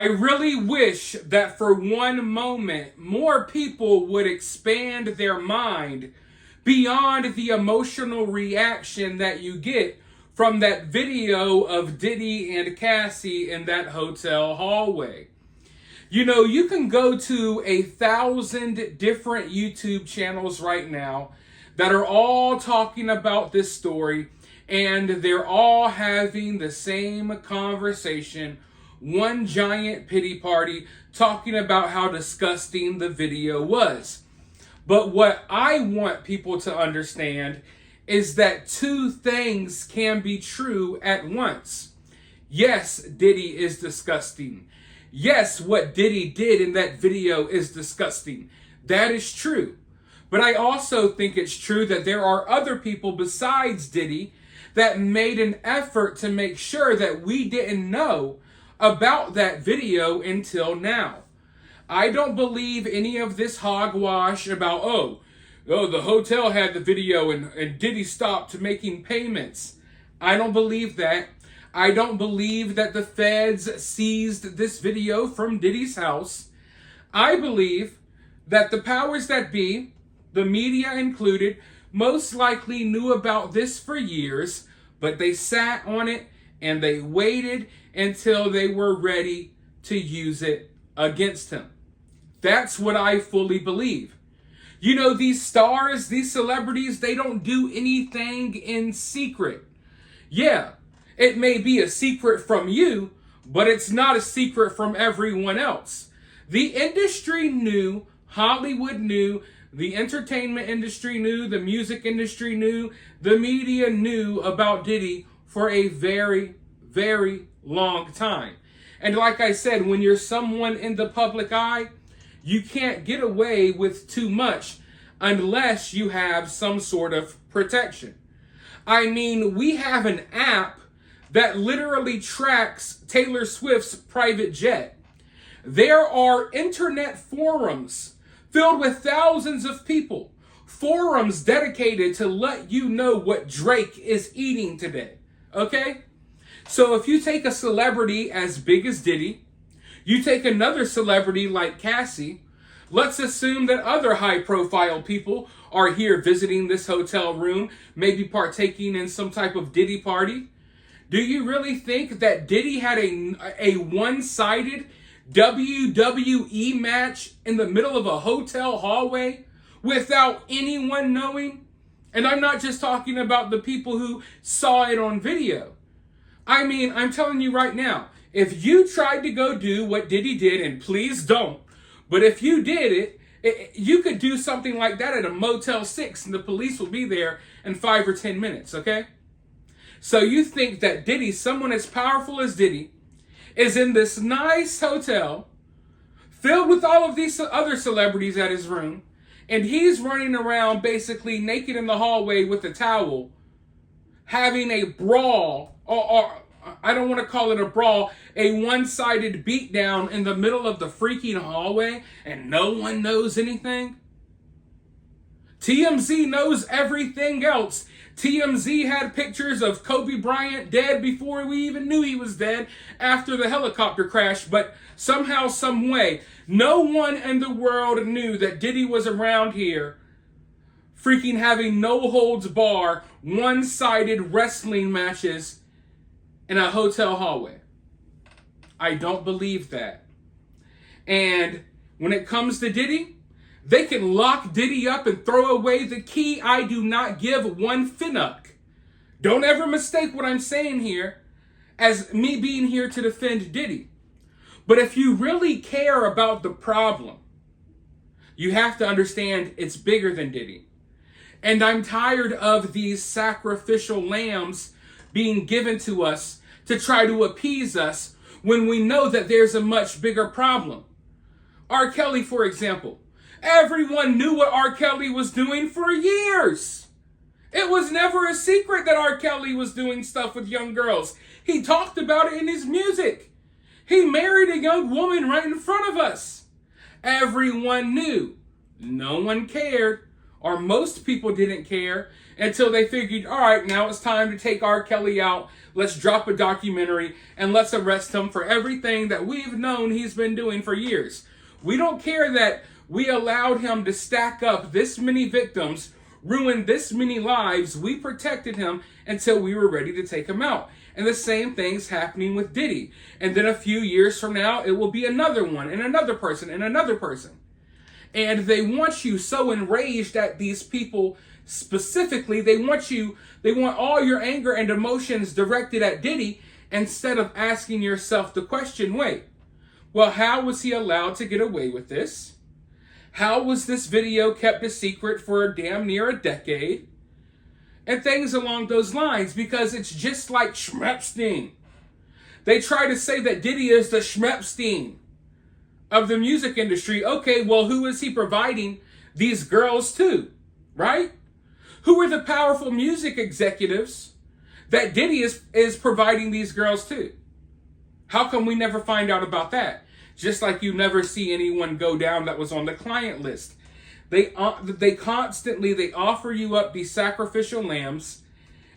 I really wish that for one moment, more people would expand their mind beyond the emotional reaction that you get from that video of Diddy and Cassie in that hotel hallway. You know, you can go to 1,000 different YouTube channels right now that are all talking about this story, and they're all having the same conversation. One giant pity party talking about how disgusting the video was. But what I want people to understand is that two things can be true at once. Yes, Diddy is disgusting. Yes, what Diddy did in that video is disgusting. That is true. But I also think it's true that there are other people besides Diddy that made an effort to make sure that we didn't know about that video until now. I don't believe any of this hogwash about, the hotel had the video and Diddy stopped making payments. I don't believe that. I don't believe that the feds seized this video from Diddy's house. I believe that the powers that be, the media included, most likely knew about this for years, but they sat on it and they waited until they were ready to use it against him. That's what I fully believe. You know, these stars, these celebrities, they don't do anything in secret. Yeah, it may be a secret from you, but it's not a secret from everyone else. The industry knew, Hollywood knew, the entertainment industry knew, the music industry knew, the media knew about Diddy for a very, very long time. And like I said, when you're someone in the public eye, you can't get away with too much unless you have some sort of protection. I mean, we have an app that literally tracks Taylor Swift's private jet. There are internet forums filled with thousands of people, forums dedicated to let you know what Drake is eating today, okay? So if you take a celebrity as big as Diddy, you take another celebrity like Cassie, let's assume that other high-profile people are here visiting this hotel room, maybe partaking in some type of Diddy party. Do you really think that Diddy had a one-sided WWE match in the middle of a hotel hallway without anyone knowing? And I'm not just talking about the people who saw it on video. I mean, I'm telling you right now, if you tried to go do what Diddy did, and please don't, but if you did it, you could do something like that at a Motel 6 and the police will be there in 5 or 10 minutes, okay? So you think that Diddy, someone as powerful as Diddy, is in this nice hotel filled with all of these other celebrities at his room, and he's running around basically naked in the hallway with a towel, having a brawl, or I don't want to call it a brawl, a one-sided beatdown in the middle of the freaking hallway, and no one knows anything? TMZ knows everything else. TMZ had pictures of Kobe Bryant dead before we even knew he was dead after the helicopter crash, but somehow, some way, no one in the world knew that Diddy was around here freaking having no holds bar, one-sided wrestling matches in a hotel hallway. I don't believe that. And when it comes to Diddy, they can lock Diddy up and throw away the key. I do not give one finnuck. Don't ever mistake what I'm saying here as me being here to defend Diddy. But if you really care about the problem, you have to understand it's bigger than Diddy. And I'm tired of these sacrificial lambs being given to us to try to appease us when we know that there's a much bigger problem. R. Kelly, for example. Everyone knew what R. Kelly was doing for years. It was never a secret that R. Kelly was doing stuff with young girls. He talked about it in his music. He married a young woman right in front of us. Everyone knew. No one cared, or most people didn't care, until they figured, all right, now it's time to take R. Kelly out. Let's drop a documentary and let's arrest him for everything that we've known he's been doing for years. We don't care that we allowed him to stack up this many victims, ruin this many lives. We protected him until we were ready to take him out. And the same thing's happening with Diddy. And then a few years from now, it will be another one and another person and another person. And they want you so enraged at these people specifically. They want all your anger and emotions directed at Diddy instead of asking yourself the question, wait, well, how was he allowed to get away with this? How was this video kept a secret for damn near a decade? And things along those lines, because it's just like Schmepstein. They try to say that Diddy is the Schmepstein of the music industry. Okay, well, who is he providing these girls to, right? Who are the powerful music executives that Diddy is providing these girls to? How come we never find out about that? Just like you never see anyone go down that was on the client list. They constantly offer you up these sacrificial lambs,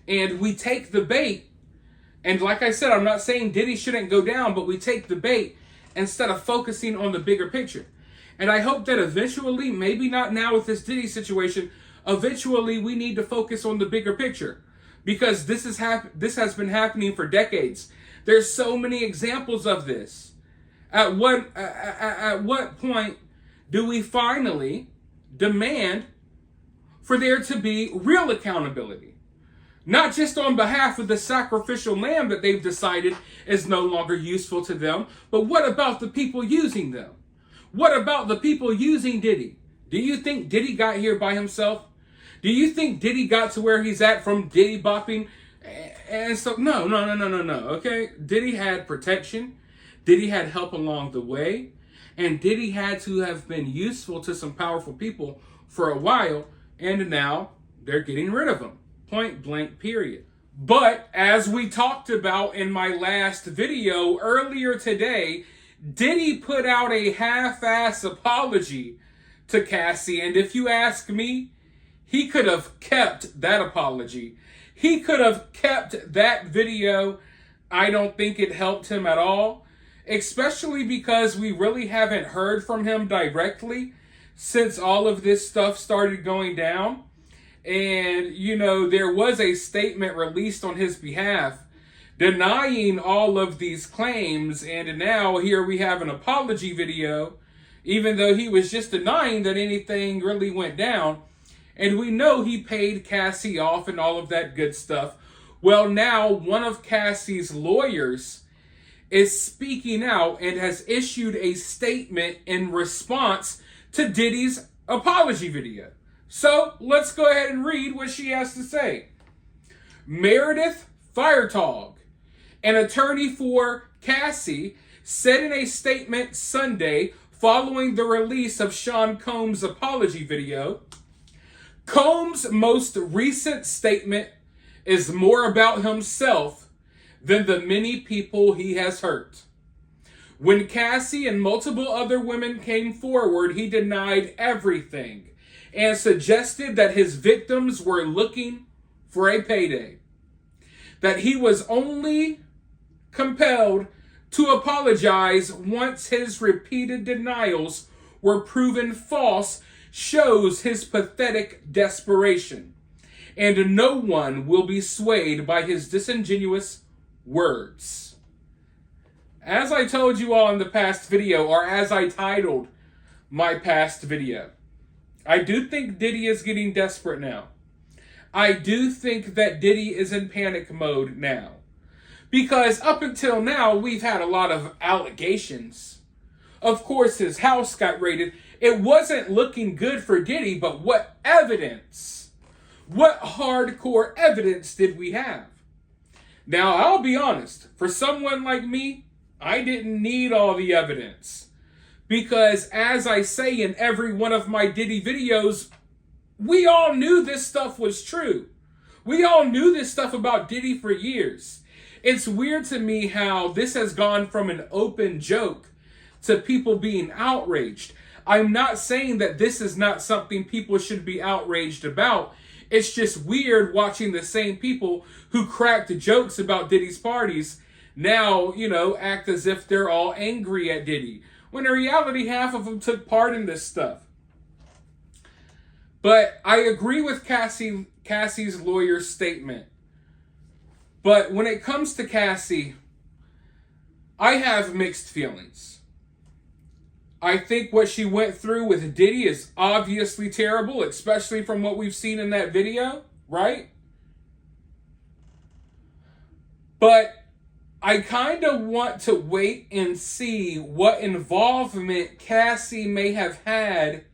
and we take the bait. And like I said, I'm not saying Diddy shouldn't go down, but we take the bait instead of focusing on the bigger picture. And I hope that eventually, maybe not now with this Diddy situation, eventually we need to focus on the bigger picture, because this has been happening for decades. There's so many examples of this. At what point do we finally demand for there to be real accountability? Not just on behalf of the sacrificial lamb that they've decided is no longer useful to them, but what about the people using them? What about the people using Diddy? Do you think Diddy got here by himself? Do you think Diddy got to where he's at from Diddy bopping? And so, no, okay? Diddy had protection. Diddy had help along the way. And Diddy had to have been useful to some powerful people for a while. And now they're getting rid of him. Point blank, period. But as we talked about in my last video earlier today, Diddy put out a half-ass apology to Cassie. And if you ask me, he could have kept that apology. He could have kept that video. I don't think it helped him at all, especially because we really haven't heard from him directly since all of this stuff started going down. And, you know, there was a statement released on his behalf denying all of these claims. And now here we have an apology video, even though he was just denying that anything really went down. And we know he paid Cassie off and all of that good stuff. Well, now one of Cassie's lawyers is speaking out and has issued a statement in response to Diddy's apology video. So let's go ahead and read what she has to say. Meredith Firetog, an attorney for Cassie, said in a statement Sunday following the release of Sean Combs' apology video, Combs' most recent statement is more about himself than the many people he has hurt. When Cassie and multiple other women came forward, he denied everything and suggested that his victims were looking for a payday. That he was only compelled to apologize once his repeated denials were proven false shows his pathetic desperation, and no one will be swayed by his disingenuous words. As I told you all in the past video, or as I titled my past video, I do think Diddy is getting desperate now. I do think that Diddy is in panic mode now. Because up until now, we've had a lot of allegations. Of course, his house got raided. It wasn't looking good for Diddy, but what evidence? What hardcore evidence did we have? Now, I'll be honest. For someone like me, I didn't need all the evidence. Because as I say in every one of my Diddy videos, we all knew this stuff was true. We all knew this stuff about Diddy for years. It's weird to me how this has gone from an open joke to people being outraged. I'm not saying that this is not something people should be outraged about. It's just weird watching the same people who cracked jokes about Diddy's parties now, act as if they're all angry at Diddy. When in reality, half of them took part in this stuff. But I agree with Cassie's lawyer's statement. But when it comes to Cassie, I have mixed feelings. I think what she went through with Diddy is obviously terrible, especially from what we've seen in that video, right? But I kind of want to wait and see what involvement Cassie may have had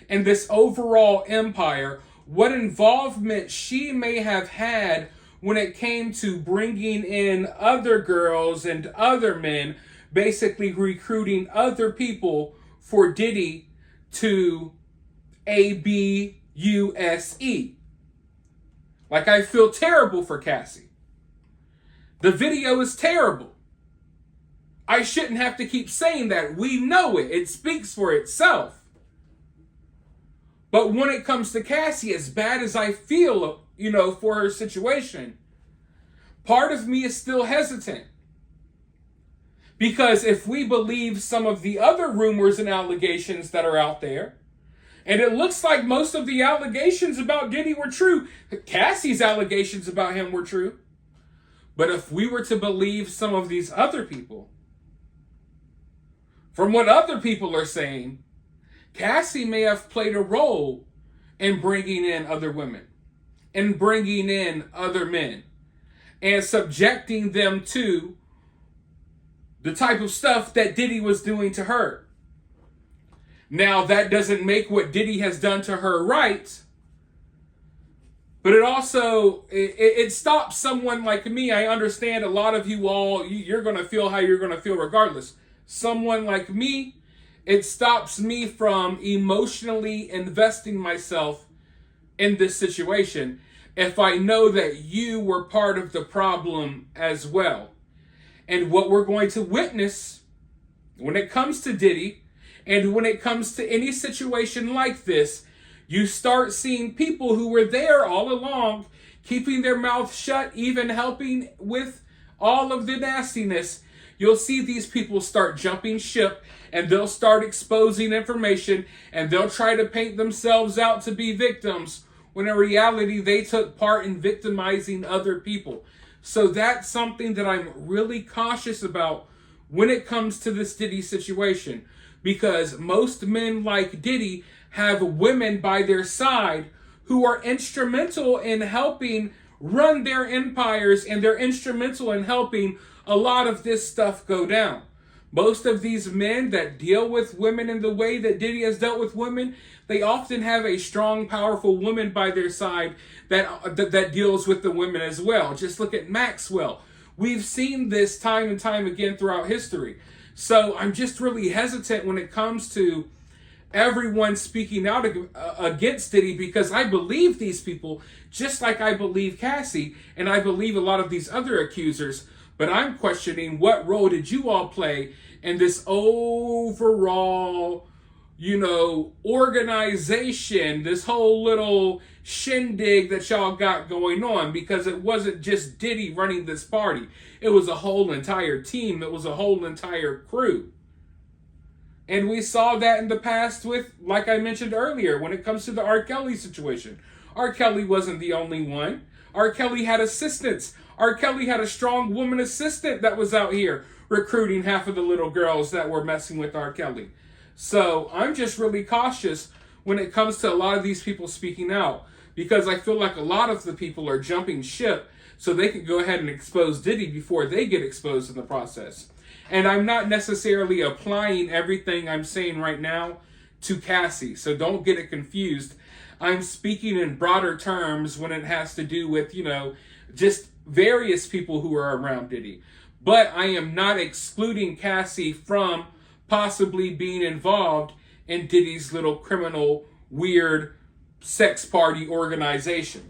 in this overall empire, what involvement she may have had when it came to bringing in other girls and other men, basically recruiting other people for Diddy to abuse. Like, I feel terrible for Cassie. The video is terrible. I shouldn't have to keep saying that. We know it. It speaks for itself. But when it comes to Cassie, as bad as I feel, for her situation, part of me is still hesitant. Because if we believe some of the other rumors and allegations that are out there, and it looks like most of the allegations about Diddy were true, Cassie's allegations about him were true. But if we were to believe some of these other people, from what other people are saying, Cassie may have played a role in bringing in other women, in bringing in other men, and subjecting them to the type of stuff that Diddy was doing to her. Now, that doesn't make what Diddy has done to her right, but it also, it stops someone like me. I understand a lot of you all, you're going to feel how you're going to feel regardless. Someone like me, it stops me from emotionally investing myself in this situation if I know that you were part of the problem as well. And what we're going to witness when it comes to Diddy and when it comes to any situation like this, you start seeing people who were there all along, keeping their mouth shut, even helping with all of the nastiness. You'll see these people start jumping ship, and they'll start exposing information, and they'll try to paint themselves out to be victims, when in reality, they took part in victimizing other people. So that's something that I'm really cautious about when it comes to this Diddy situation, because most men like Diddy have women by their side who are instrumental in helping run their empires, and they're instrumental in helping a lot of this stuff go down. Most of these men that deal with women in the way that Diddy has dealt with women, they often have a strong, powerful woman by their side that deals with the women as well. Just look at Maxwell. We've seen this time and time again throughout history. So I'm just really hesitant when it comes to everyone speaking out against Diddy, because I believe these people just like I believe Cassie, and I believe a lot of these other accusers. But I'm questioning, what role did you all play in this overall, organization, this whole little shindig that y'all got going on? Because it wasn't just Diddy running this party. It was a whole entire team. It was a whole entire crew. And we saw that in the past with, like I mentioned earlier, when it comes to the R. Kelly situation. R. Kelly wasn't the only one. R. Kelly had assistants. R. Kelly had a strong woman assistant that was out here recruiting half of the little girls that were messing with R. Kelly. So I'm just really cautious when it comes to a lot of these people speaking out, because I feel like a lot of the people are jumping ship so they can go ahead and expose Diddy before they get exposed in the process. And I'm not necessarily applying everything I'm saying right now to Cassie, so don't get it confused. I'm speaking in broader terms when it has to do with, just various people who are around Diddy. But I am not excluding Cassie from possibly being involved in Diddy's little criminal, weird sex party organization.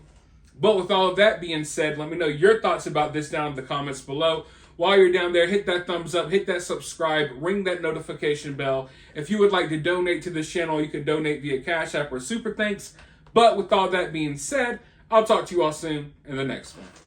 But with all of that being said, let me know your thoughts about this down in the comments below. While you're down there, hit that thumbs up, hit that subscribe, ring that notification bell. If you would like to donate to this channel, you can donate via Cash App or Super Thanks. But with all that being said, I'll talk to you all soon in the next one.